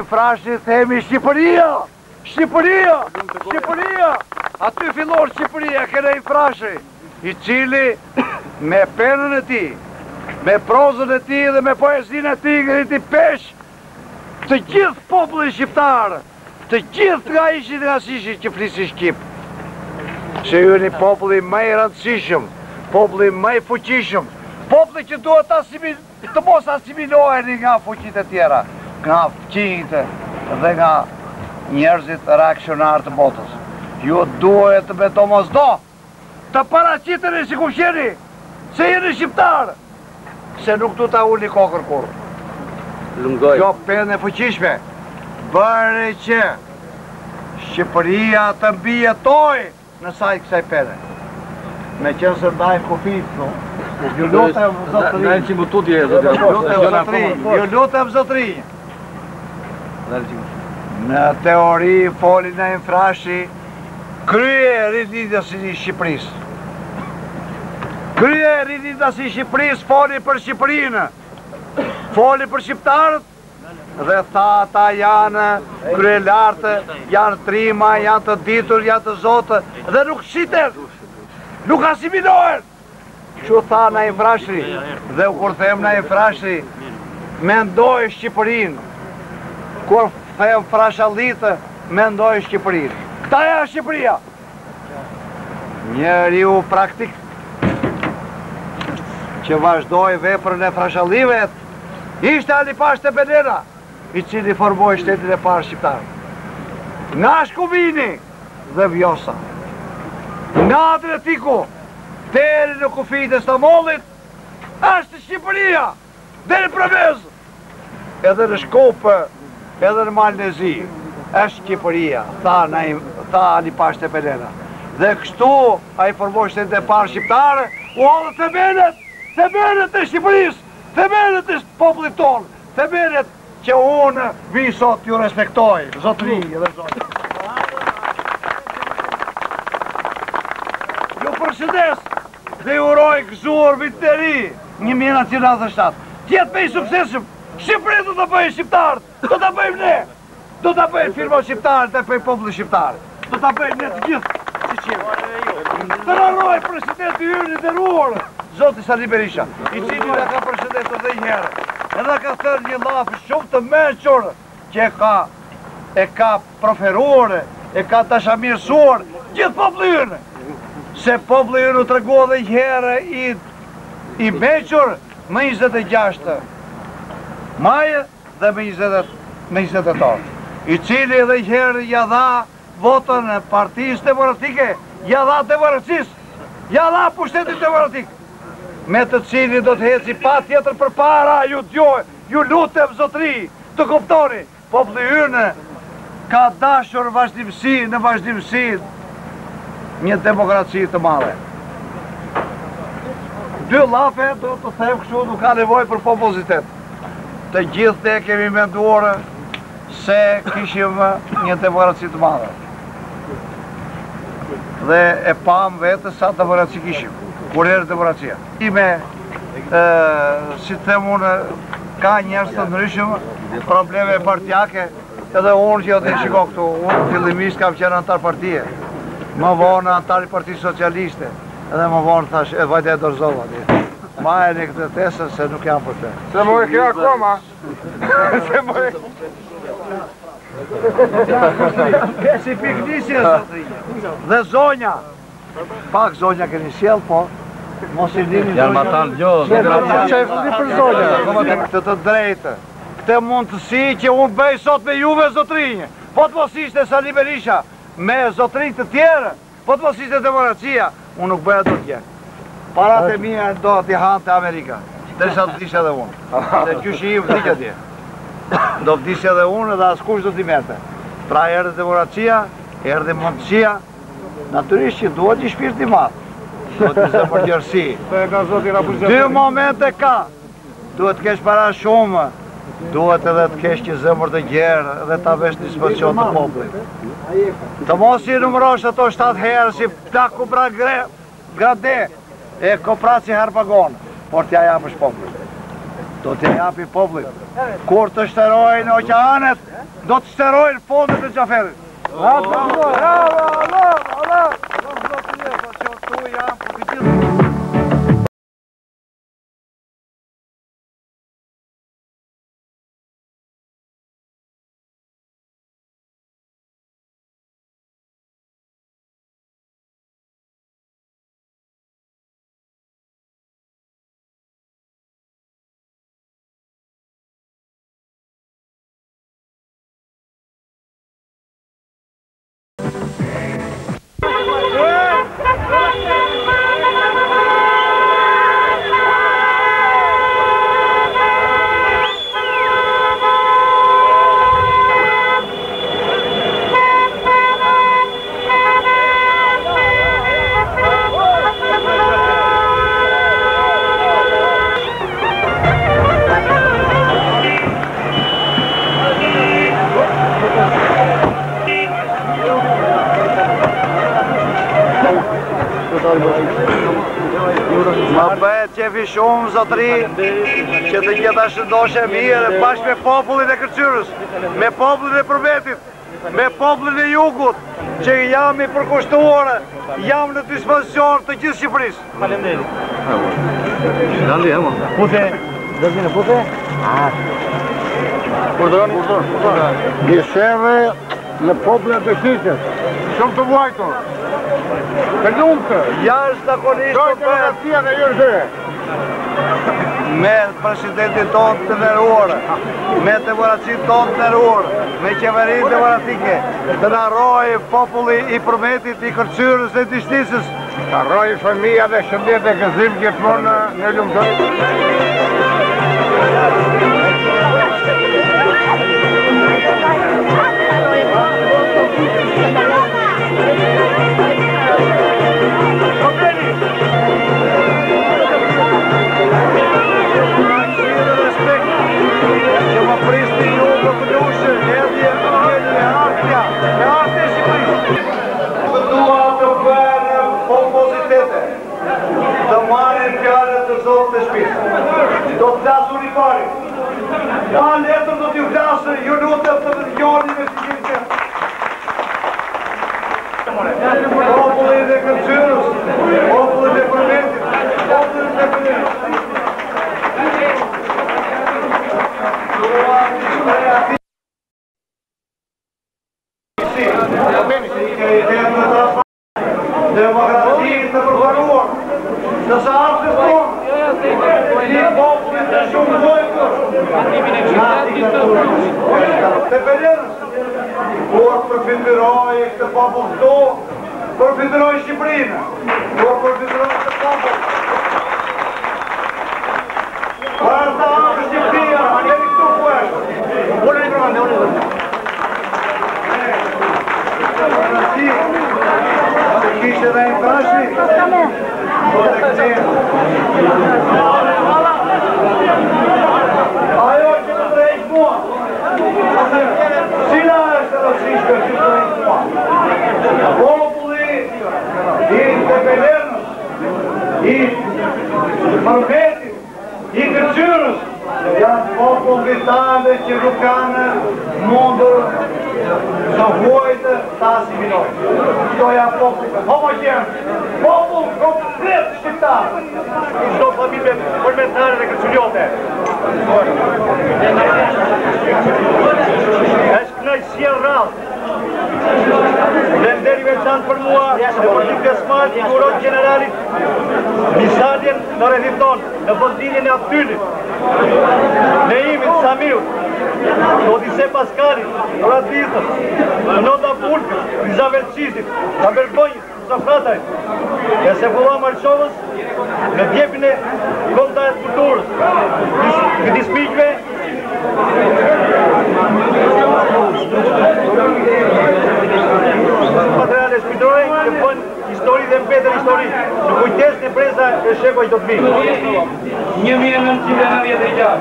Frashë themi Shqipëria! Shqipëria! Shqipëria! Aty fillon Shqipëria, kene i frashë, i cili me penën e ti, me prozën e ti dhe me poezinë e ti, griti pesh të gjithë popullin shqiptarë, të gjithë nga ishi dhe nga sishi që flisi Shqip. Se ju një populli më i rëndësishëm, populli më i fuqishëm, populli që duhet të mos asimilohen nga fuqit e tjera, nga fqinjit dhe nga njerëzit reakcionarë të botës. Ju duhet me to mos do të paraqiteni si ku qeni, se jeni shqiptarë, se nuk du të uli kokër kur. Kjo penë e fuqishme bëre që Shqipëria të mbijetoj në saj kësaj pene. Me qenë se ndajnë kufit, no? Ju lutem zotrinj. Në teori folin e infrashi krye rinjitës i Shqipërisë. Krye rinjitës i Shqipërisë foli për Shqipërinë, foli për shqiptarët dhe tha ata janë kryelartë, janë trima, janë të ditur, janë të zotë dhe nuk shiten, nuk asimilohen. Që tha na infrashi dhe kur them na infrashi mendoj Shqipërinë. Kur them frashallitë, mendoj Shqipërinë. Këta e Shqipëria. Njeriu praktik që vazhdoi veprën e frashallive ishte Alipash Tebenera, i cili formoi shtetin e parë shqiptar. Nga Shkubini dhe Vjosa, nga Adriatiku deri në kufijtë e Stambollit, është Shqipëria deri në Prevez, edhe në Shkopë, edhe në Malnezi, është Shqipëria, tha Alipash Tebenera. Dhe kështu a i formoi shtetin e parë shqiptare, u hodhë themenet e Shqipërisë, themenet e popullit tonë, themenet që unë vi sot ju respektoj, zotëri dhe zotë. Ju përshëndes dhe ju uroj gëzuar vit të ri 1997. Tjetë me i sukseshëm, Shqipëri do të bëjë shqiptarët, do të bëjmë ne, do të bëjmë firma shqiptarët dhe bëjmë popullit shqiptarë, do të bëjmë ne të gjithë si qemë. Të raroj presidenti ynë i nderuar, Zoti Sali Berisha, i cili nga ka përshëndetur dhe njëherë, edhe ka thënë një lafë shumë të menqur që e ka proferuar, e ka dashamirësuar gjithë populli ynë. Se populli ynë u tregua dhe njëherë i menqur më 26 maje dhe më me 20 tetor, i cili edhe herë ja dha votën e Partisë Demokratike, ja dha demokracisë, ja dha pushtetit demokratik, me të cili do të heci pa tjetër për para, ju lutem zotri, të kuptoni, populli ynë ka dashur vazhdimsi në vazhdimsi një demokraci të madhe. Dy llafe do të them kështu, nuk ka nevojë për pompozitet. Të gjithë ne kemi menduar se kishim një demokraci të madhe. Dhe e pam vetë sa demokraci kishim, kur erë demokracia. Si të them unë, ka njerëz të ndryshëm, probleme partijake, edhe unë që të shiko këtu, unë fillimisht kam qenë antar partije, më vonë antar i Partisë Socialiste, edhe më vonë thash, e vajtë e dorzova, ma e një këtë tesën se nuk jam për te. Se më e kja akoma. Se më e... Si piknisje, dhe zonja, pak zonja keni sjell, po, mos i dini zonja. Janë matal zonja. Të drejtë, këtë mundësi që unë bëj sot me juve zotrinje, po të mos ishte Sali Berisha, me zotrinjë të tjere, po të mos ishte demokracia, unë nuk bëja do t'je. Parat e mija do t'i hanë të Amerika, derisa të vdishe edhe unë. Dhe qyshi i vdikja tje. Do vdishe edhe unë edhe askush do t'i merte. Pra erdhe demokracia, erdhe mundësia, naturisht që duhet i shpirti madhë, duhet i zëmërgjërsi. Dy momente ka, duhet kesh para shumë, duhet edhe të kesh që zëmër të gjerë dhe ta vesh dispozicion të popullit. Të mos i numërosh ato 7 herë si plaku bra grade e kopraci Harpagon, por t'ja japësh popullit. Do t'ja japi popullit. Kur të shterojnë oqeanet, do të shterojnë fondet e Xhaferit. Bravo, Allah! Ma bëhet qefi shumë, zotri, që të gjitha shëndoshe mirë, bashkë me popullin e Kërçyrës, me popullin e Përbetit, me popullin e Jugut, që jam i përkushtuar, jam në dispozicion të gjithë Shqipërisë. Faleminderit. Dalli, emo. Pute, dëzine, pute? Urdhëroni? Gjesheve në popullin e Besikës. Shumë të vuajtur. Për lumëtë. Jashtë zakonisht të demokracia në jërëzëre. Me presidentin tonë të nderuar, me demokracinë tonë të nderuar, me qeverinë demokratike, të ndarojë populli i Përbetit, i Kërçyrës dhe të Shtisës. Të ndarojë fëmija dhe shëndet e gëzim gjithmonë në lumëtë. Të marrin fjalët të Zotit të shpirtit. Do të flasur i pari. Ja letër do t'ju flasë, ju lutem të dëgjoni me siguritet. Popullin e Kërçyrës, popullin e Përbetit, popullin e Përbetit. Demokraci të përvaruar, të sa artë të tonë, një popullin të shumë dojtë, vendimin e qytetit të Prusht. Të Belenës, por përfitëroj këtë popull këto, përfitëroj Shqipërinë, por përfitëroj këtë popull. Për të amë Shqipëria, jemi këtu ku është. Unë e përmande, unë e përmande. Kishtë edhe e Frashi, ajo që të drejtë mua, cila është rësishtë që të drejtë mua? Populli i të Belenës, i Mërvetit, i Kërqyrës, janë popull vitale që nuk kanë mundur të huajtë të asimilojnë. Këto janë popull homogen, popull komplet shqiptar. Këto familje përmetare dhe kërqyrjote. Është kënaqësia rrallë. Venderi veçantë për mua, në për një pjesëmarrje i uroj generalit Misadjen në rrethit tonë, në vëndinjen e Abdylit, në Imit, Samiut, në Odise Paskalit, Raditës, në Nota Pulkës, Rizabel Qizit, në Berbonjës, në Sofrataj, e se Vula Marqovës, në djepin e Konta e Kulturës, këti spikve, materiale shpitore që bënë histori dhe mbetër histori, në kujtes në preza e shekuaj do të vinë. 1996,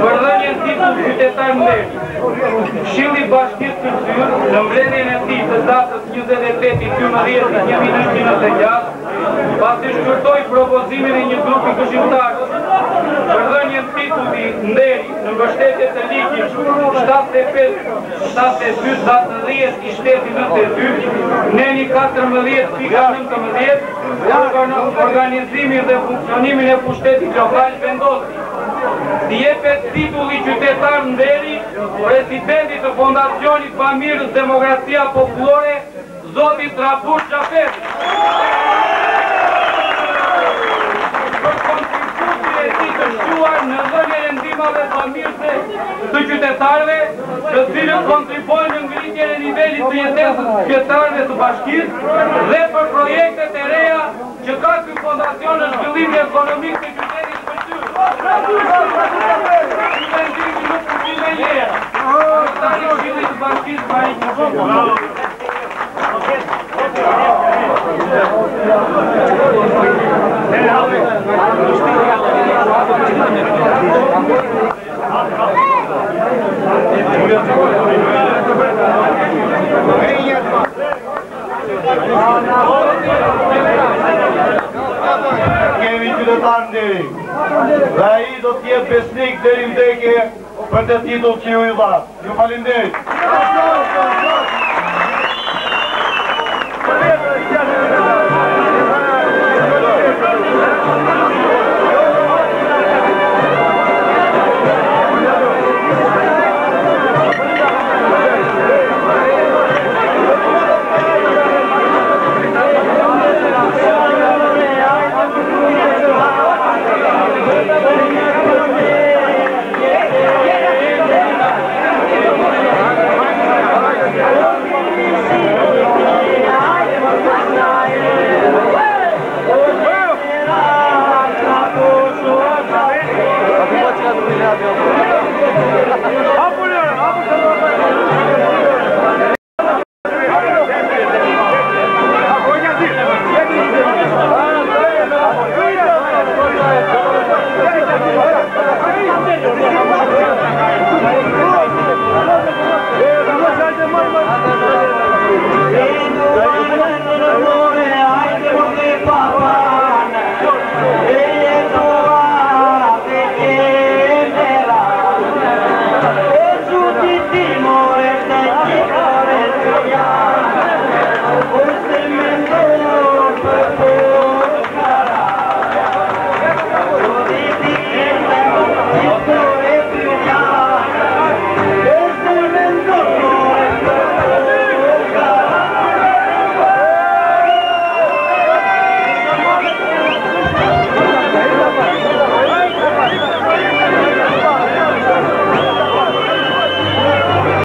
përdhënien titull qytetar Nderi, Këshilli Bashkisë Kërqyr, në mbledhjen e tij të datës 28/12/1996, pasi shkërtoi propozimin e një grupi këshilltarësh, përdhënien titulli Nderi në mbështetje të ligjit 75/72 datë 10 i shtetit 92, neni 14/19, organizimin dhe funksionimin e pushtetit lokal vendosi. T'i jepet titulli qytetar Nderi presidentit të Fondacionit Bamirës Demokracia Popullore, Zotit Rabush Qaferi. Për kontributin e tij të shquar në dhënien e ndihmave bamirëse të qytetarëve, të cilët kontribuojnë në ngritjen e nivelit të jetesës së qytetarëve të bashkisë dhe për projektet e reja që ka ky fondacion në zhvillimin ekonomik të qytetit Kërqyr. Vendimi nuk përfil e lera. Tani Këshilli të Bashkisë Parik. Kemi qytetar Nderi, dhe ai do t'jetë besnik deri në vdekje për të titull që ju i dha. Ju falenderoj.